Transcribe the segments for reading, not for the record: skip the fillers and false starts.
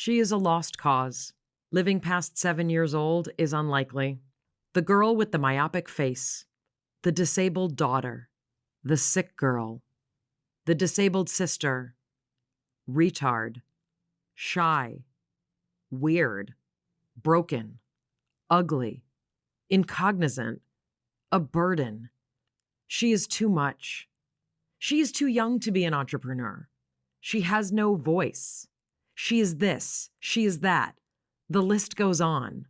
She is a lost cause. Living past 7 years old is unlikely. The girl with the myopic face, the disabled daughter, the sick girl, the disabled sister, retard, shy, weird, broken, ugly, incognizant, a burden. She is too much. She is too young to be an entrepreneur. She has no voice. She is this, she is that. The list goes on.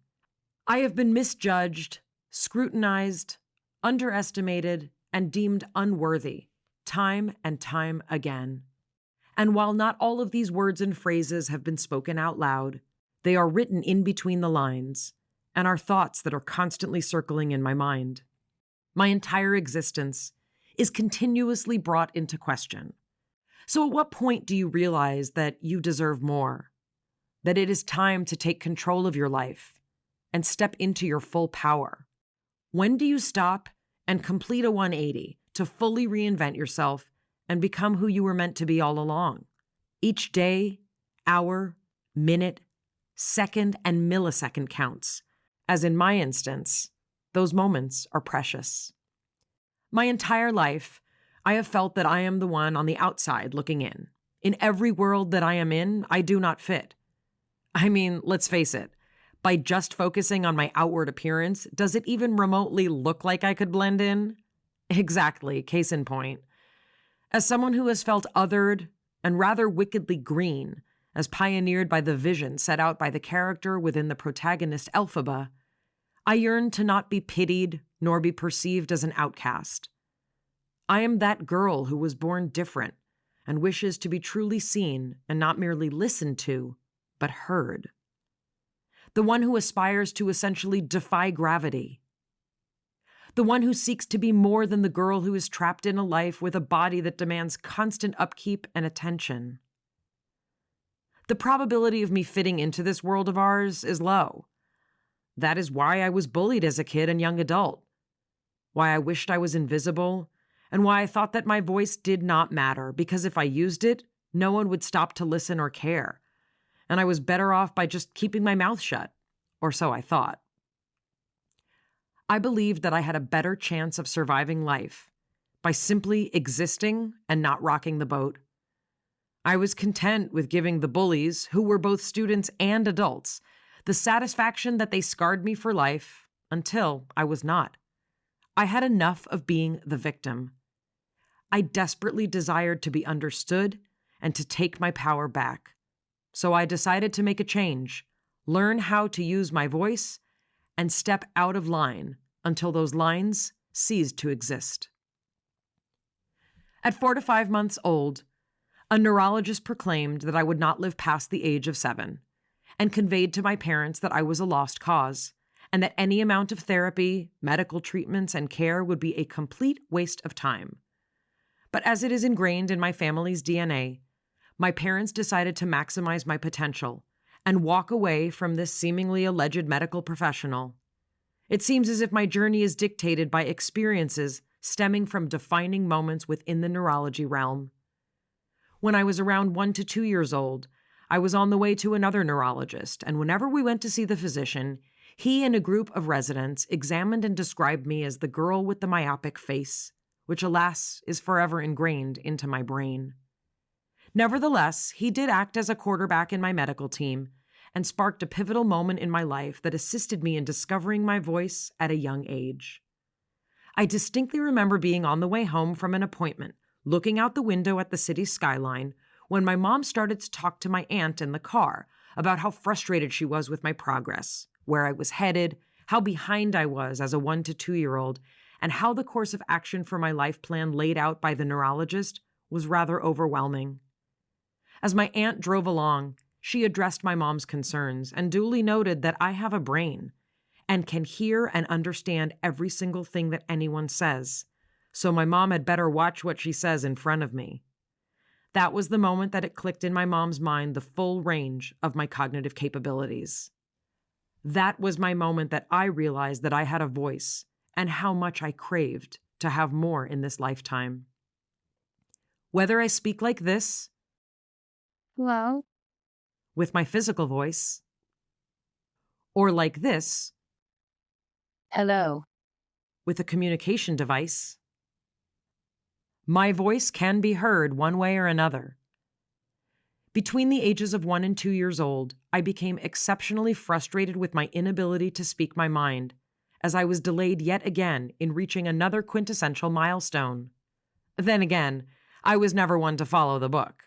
I have been misjudged, scrutinized, underestimated, and deemed unworthy, time and time again. And while not all of these words and phrases have been spoken out loud, they are written in between the lines and are thoughts that are constantly circling in my mind. My entire existence is continuously brought into question. So at what point do you realize that you deserve more? That it is time to take control of your life and step into your full power? When do you stop and complete a 180 to fully reinvent yourself and become who you were meant to be all along? Each day, hour, minute, second, and millisecond counts, as in my instance, those moments are precious. My entire life, I have felt that I am the one on the outside looking in. In every world that I am in, I do not fit. I mean, let's face it, by just focusing on my outward appearance, does it even remotely look like I could blend in? Exactly, case in point. As someone who has felt othered and rather wickedly green, as pioneered by the vision set out by the character within the protagonist Elphaba, I yearn to not be pitied nor be perceived as an outcast. I am that girl who was born different and wishes to be truly seen and not merely listened to, but heard. The one who aspires to essentially defy gravity. The one who seeks to be more than the girl who is trapped in a life with a body that demands constant upkeep and attention. The probability of me fitting into this world of ours is low. That is why I was bullied as a kid and young adult, why I wished I was invisible, and why I thought that my voice did not matter, because if I used it, no one would stop to listen or care, and I was better off by just keeping my mouth shut, or so I thought. I believed that I had a better chance of surviving life by simply existing and not rocking the boat. I was content with giving the bullies, who were both students and adults, the satisfaction that they scarred me for life until I was not. I had enough of being the victim. I desperately desired to be understood and to take my power back. So I decided to make a change, learn how to use my voice, and step out of line until those lines ceased to exist. At 4 to 5 months old, a neurologist proclaimed that I would not live past the age of 7, and conveyed to my parents that I was a lost cause, and that any amount of therapy, medical treatments, and care would be a complete waste of time. But as it is ingrained in my family's DNA, my parents decided to maximize my potential and walk away from this seemingly alleged medical professional. It seems as if my journey is dictated by experiences stemming from defining moments within the neurology realm. When I was around 1 to 2 years old, I was on the way to another neurologist, and whenever we went to see the physician, he and a group of residents examined and described me as the girl with the myopic face, which, alas, is forever ingrained into my brain. Nevertheless, he did act as a quarterback in my medical team and sparked a pivotal moment in my life that assisted me in discovering my voice at a young age. I distinctly remember being on the way home from an appointment, looking out the window at the city's skyline, when my mom started to talk to my aunt in the car about how frustrated she was with my progress, where I was headed, how behind I was as a 1 to 2-year-old, and how the course of action for my life plan laid out by the neurologist was rather overwhelming. As my aunt drove along, she addressed my mom's concerns and duly noted that I have a brain and can hear and understand every single thing that anyone says, so my mom had better watch what she says in front of me. That was the moment that it clicked in my mom's mind the full range of my cognitive capabilities. That was my moment that I realized that I had a voice and how much I craved to have more in this lifetime. Whether I speak like this, Hello? with my physical voice, or like this, Hello. with a communication device. My voice can be heard one way or another. Between the ages of 1 and 2 years old, I became exceptionally frustrated with my inability to speak my mind, as I was delayed yet again in reaching another quintessential milestone. Then again, I was never one to follow the book.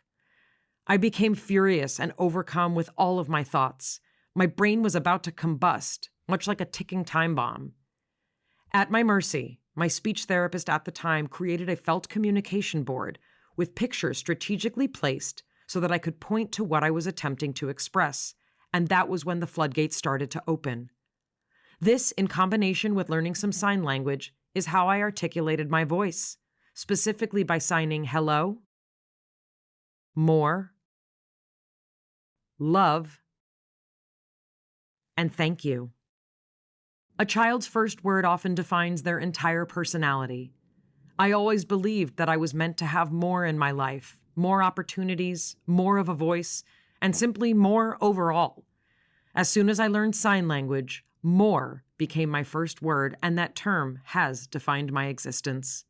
I became furious and overcome with all of my thoughts. My brain was about to combust, much like a ticking time bomb. At my mercy, my speech therapist at the time created a felt communication board with pictures strategically placed so that I could point to what I was attempting to express, and that was when the floodgates started to open. This, in combination with learning some sign language, is how I articulated my voice, specifically by signing hello, more, love, and thank you. A child's first word often defines their entire personality. I always believed that I was meant to have more in my life, more opportunities, more of a voice, and simply more overall. As soon as I learned sign language, more became my first word, and that term has defined my existence.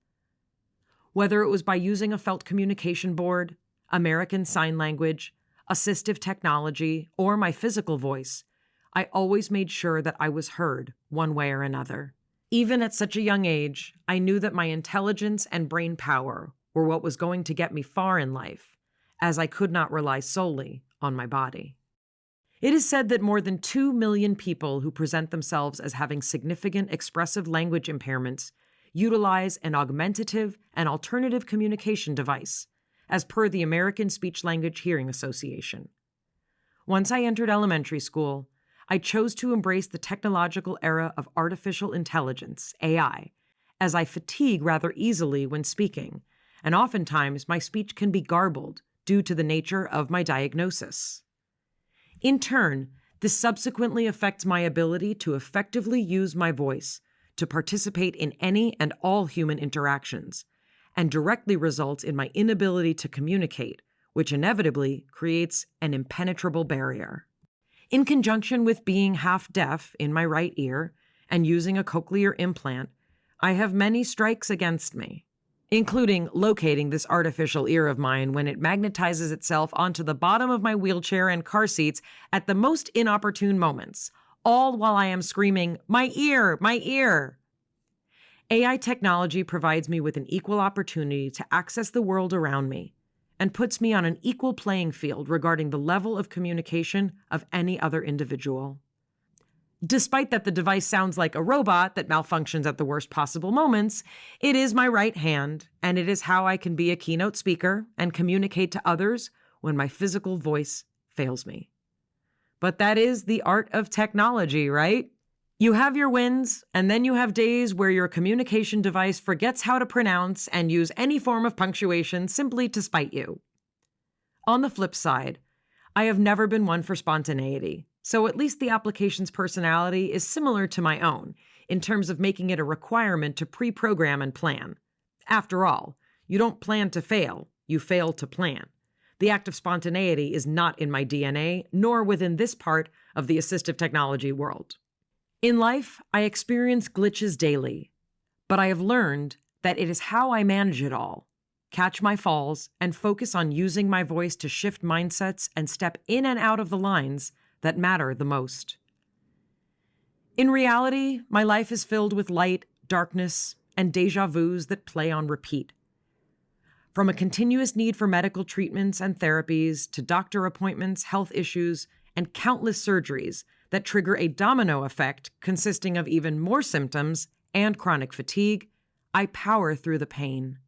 Whether it was by using a felt communication board, American Sign Language, assistive technology, or my physical voice, I always made sure that I was heard one way or another. Even at such a young age, I knew that my intelligence and brain power were what was going to get me far in life, as I could not rely solely on my body. It is said that more than 2 million people who present themselves as having significant expressive language impairments utilize an augmentative and alternative communication device, as per the American Speech Language Hearing Association. Once I entered elementary school, I chose to embrace the technological era of artificial intelligence, AI, as I fatigue rather easily when speaking, and oftentimes my speech can be garbled due to the nature of my diagnosis. In turn, this subsequently affects my ability to effectively use my voice to participate in any and all human interactions, and directly results in my inability to communicate, which inevitably creates an impenetrable barrier. In conjunction with being half deaf in my right ear and using a cochlear implant, I have many strikes against me, including locating this artificial ear of mine when it magnetizes itself onto the bottom of my wheelchair and car seats at the most inopportune moments, all while I am screaming, "My ear, my ear!" AI technology provides me with an equal opportunity to access the world around me and puts me on an equal playing field regarding the level of communication of any other individual. Despite that the device sounds like a robot that malfunctions at the worst possible moments, it is my right hand, and it is how I can be a keynote speaker and communicate to others when my physical voice fails me. But that is the art of technology, right? You have your wins, and then you have days where your communication device forgets how to pronounce and use any form of punctuation simply to spite you. On the flip side, I have never been one for spontaneity, so at least the application's personality is similar to my own in terms of making it a requirement to pre-program and plan. After all, you don't plan to fail, you fail to plan. The act of spontaneity is not in my DNA, nor within this part of the assistive technology world. In life, I experience glitches daily, but I have learned that it is how I manage it all, catch my falls, and focus on using my voice to shift mindsets and step in and out of the lines that matter the most. In reality, my life is filled with light, darkness, and déjà vus that play on repeat. From a continuous need for medical treatments and therapies to doctor appointments, health issues, and countless surgeries that trigger a domino effect consisting of even more symptoms and chronic fatigue, I power through the pain.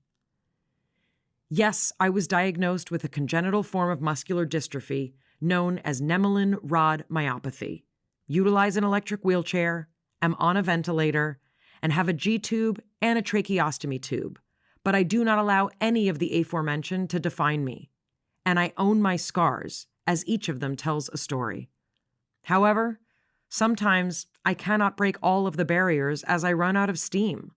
Yes, I was diagnosed with a congenital form of muscular dystrophy known as Nemelin rod myopathy, utilize an electric wheelchair, am on a ventilator, and have a G-tube and a tracheostomy tube, but I do not allow any of the aforementioned to define me, and I own my scars, as each of them tells a story. However, sometimes I cannot break all of the barriers as I run out of steam.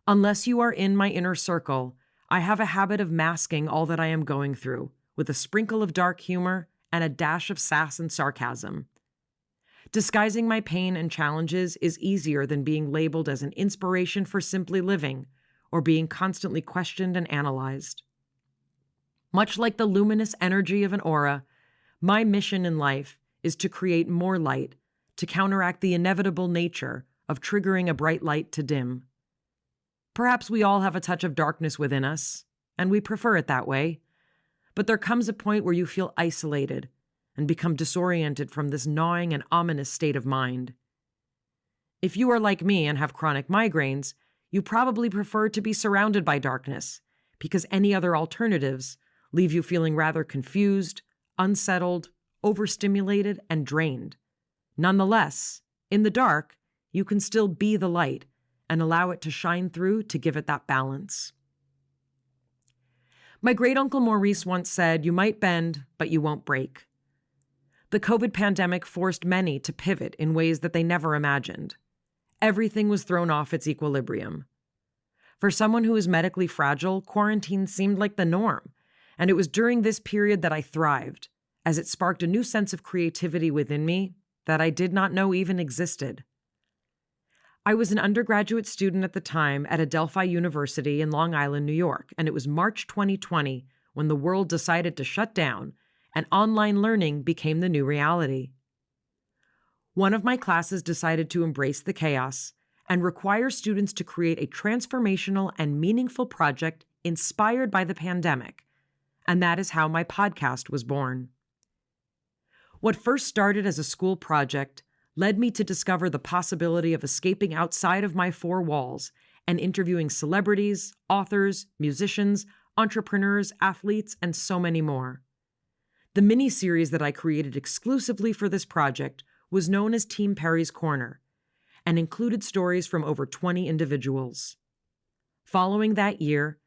Unless you are in my inner circle, I have a habit of masking all that I am going through with a sprinkle of dark humor and a dash of sass and sarcasm. Disguising my pain and challenges is easier than being labeled as an inspiration for simply living or being constantly questioned and analyzed. Much like the luminous energy of an aura, my mission in life is to create more light to counteract the inevitable nature of triggering a bright light to dim. Perhaps we all have a touch of darkness within us, and we prefer it that way, but there comes a point where you feel isolated and become disoriented from this gnawing and ominous state of mind. If you are like me and have chronic migraines, you probably prefer to be surrounded by darkness because any other alternatives leave you feeling rather confused, unsettled, overstimulated, and drained. Nonetheless, in the dark, you can still be the light and allow it to shine through to give it that balance. My great-uncle Maurice once said, "You might bend, but you won't break." The COVID pandemic forced many to pivot in ways that they never imagined. Everything was thrown off its equilibrium. For someone who is medically fragile, quarantine seemed like the norm, and it was during this period that I thrived, as it sparked a new sense of creativity within me that I did not know even existed. I was an undergraduate student at the time at Adelphi University in Long Island, New York, and it was March 2020 when the world decided to shut down and online learning became the new reality. One of my classes decided to embrace the chaos and require students to create a transformational and meaningful project inspired by the pandemic, and that is how my podcast was born. What first started as a school project led me to discover the possibility of escaping outside of my four walls and interviewing celebrities, authors, musicians, entrepreneurs, athletes, and so many more. The mini-series that I created exclusively for this project was known as Team Peri's Corner and included stories from over 20 individuals. Following that year,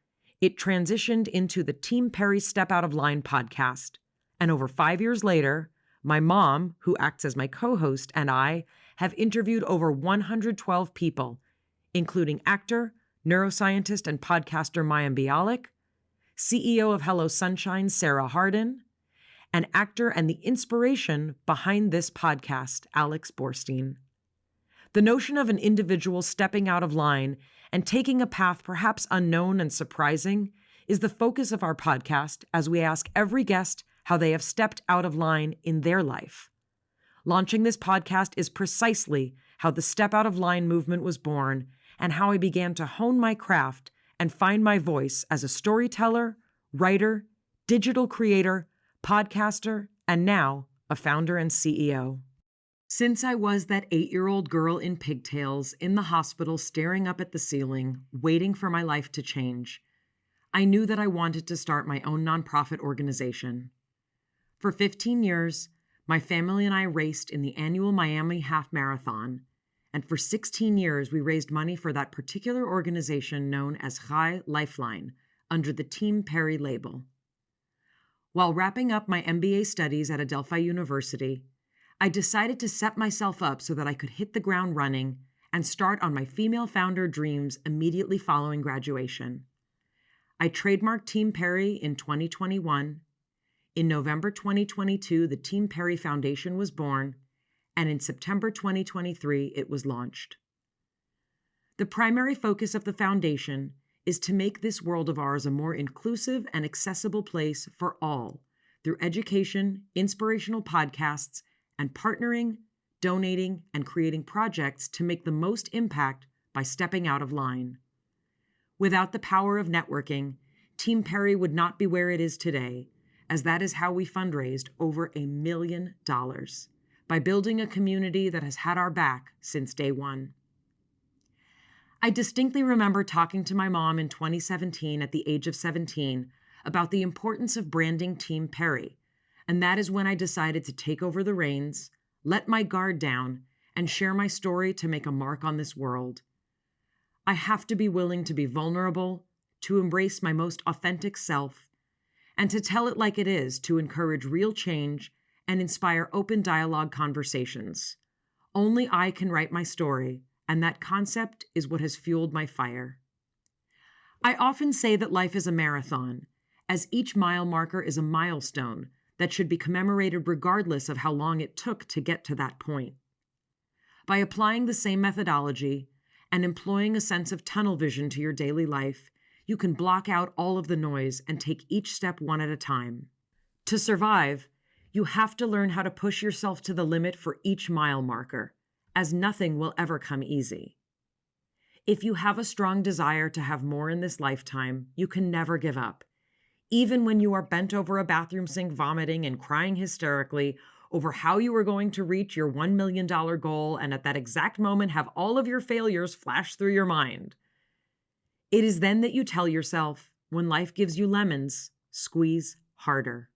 it transitioned into the Team Peri Step Out of Line podcast, and over 5 years later, my mom, who acts as my co-host, and I have interviewed over 112 people, including actor, neuroscientist, and podcaster Mayim Bialik, CEO of Hello Sunshine, Sarah Hardin, and actor and the inspiration behind this podcast, Alex Borstein. The notion of an individual stepping out of line and taking a path perhaps unknown and surprising is the focus of our podcast as we ask every guest how they have stepped out of line in their life. Launching this podcast is precisely how the Step Out of Line movement was born and how I began to hone my craft and find my voice as a storyteller, writer, digital creator, podcaster, and now a founder and CEO. Since I was that 8-year-old girl in pigtails in the hospital staring up at the ceiling, waiting for my life to change, I knew that I wanted to start my own nonprofit organization. For 15 years, my family and I raced in the annual Miami Half Marathon, and for 16 years we raised money for that particular organization known as Chai Lifeline under the Team Peri label. While wrapping up my MBA studies at Adelphi University, I decided to set myself up so that I could hit the ground running and start on my female founder dreams immediately following graduation. I trademarked Team Peri in 2021. In November 2022, the Team Peri Foundation was born, and in September 2023, it was launched. The primary focus of the foundation is to make this world of ours a more inclusive and accessible place for all through education, inspirational podcasts, and partnering, donating, and creating projects to make the most impact by stepping out of line. Without the power of networking, Team Peri would not be where it is today, as that is how we fundraised over $1 million by building a community that has had our back since day one. I distinctly remember talking to my mom in 2017 at the age of 17 about the importance of branding Team Peri, and that is when I decided to take over the reins, let my guard down, and share my story to make a mark on this world. I have to be willing to be vulnerable, to embrace my most authentic self, and to tell it like it is to encourage real change and inspire open dialogue conversations. Only I can write my story, and that concept is what has fueled my fire. I often say that life is a marathon, as each mile marker is a milestone that should be commemorated regardless of how long it took to get to that point. By applying the same methodology and employing a sense of tunnel vision to your daily life, you can block out all of the noise and take each step one at a time. To survive, you have to learn how to push yourself to the limit for each mile marker, as nothing will ever come easy. If you have a strong desire to have more in this lifetime, you can never give up. Even when you are bent over a bathroom sink vomiting and crying hysterically over how you are going to reach your $1 million goal, and at that exact moment have all of your failures flash through your mind. It is then that you tell yourself, when life gives you lemons, squeeze harder.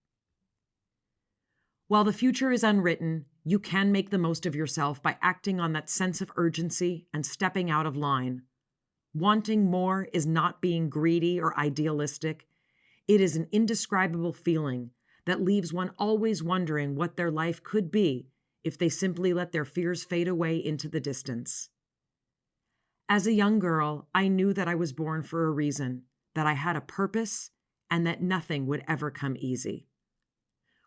While the future is unwritten, you can make the most of yourself by acting on that sense of urgency and stepping out of line. Wanting more is not being greedy or idealistic. It is an indescribable feeling that leaves one always wondering what their life could be if they simply let their fears fade away into the distance. As a young girl, I knew that I was born for a reason, that I had a purpose, and that nothing would ever come easy.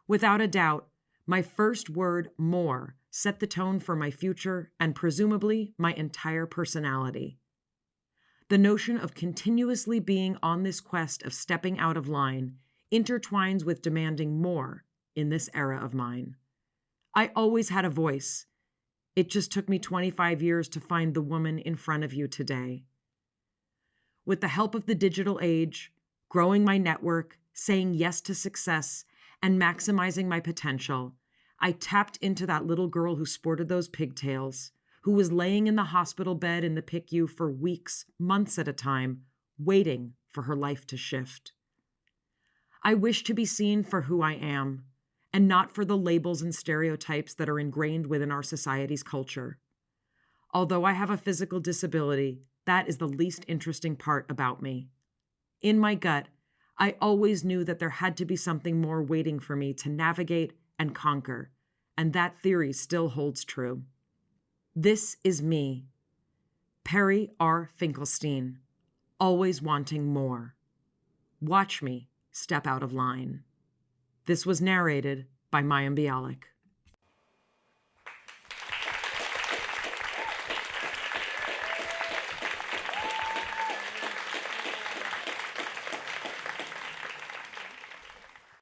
Without a doubt, my first word, more, set the tone for my future and presumably my entire personality. The notion of continuously being on this quest of stepping out of line intertwines with demanding more in this era of mine. I always had a voice. It just took me 25 years to find the woman in front of you today. With the help of the digital age, growing my network, saying yes to success, and maximizing my potential, I tapped into that little girl who sported those pigtails, who was laying in the hospital bed in the PICU for weeks, months at a time, waiting for her life to shift. I wish to be seen for who I am, and not for the labels and stereotypes that are ingrained within our society's culture. Although I have a physical disability, that is the least interesting part about me. In my gut, I always knew that there had to be something more waiting for me to navigate and conquer, and that theory still holds true. This is me, Peri R. Finkelstein, always wanting more. Watch me step out of line. This was narrated by Mayim Bialik.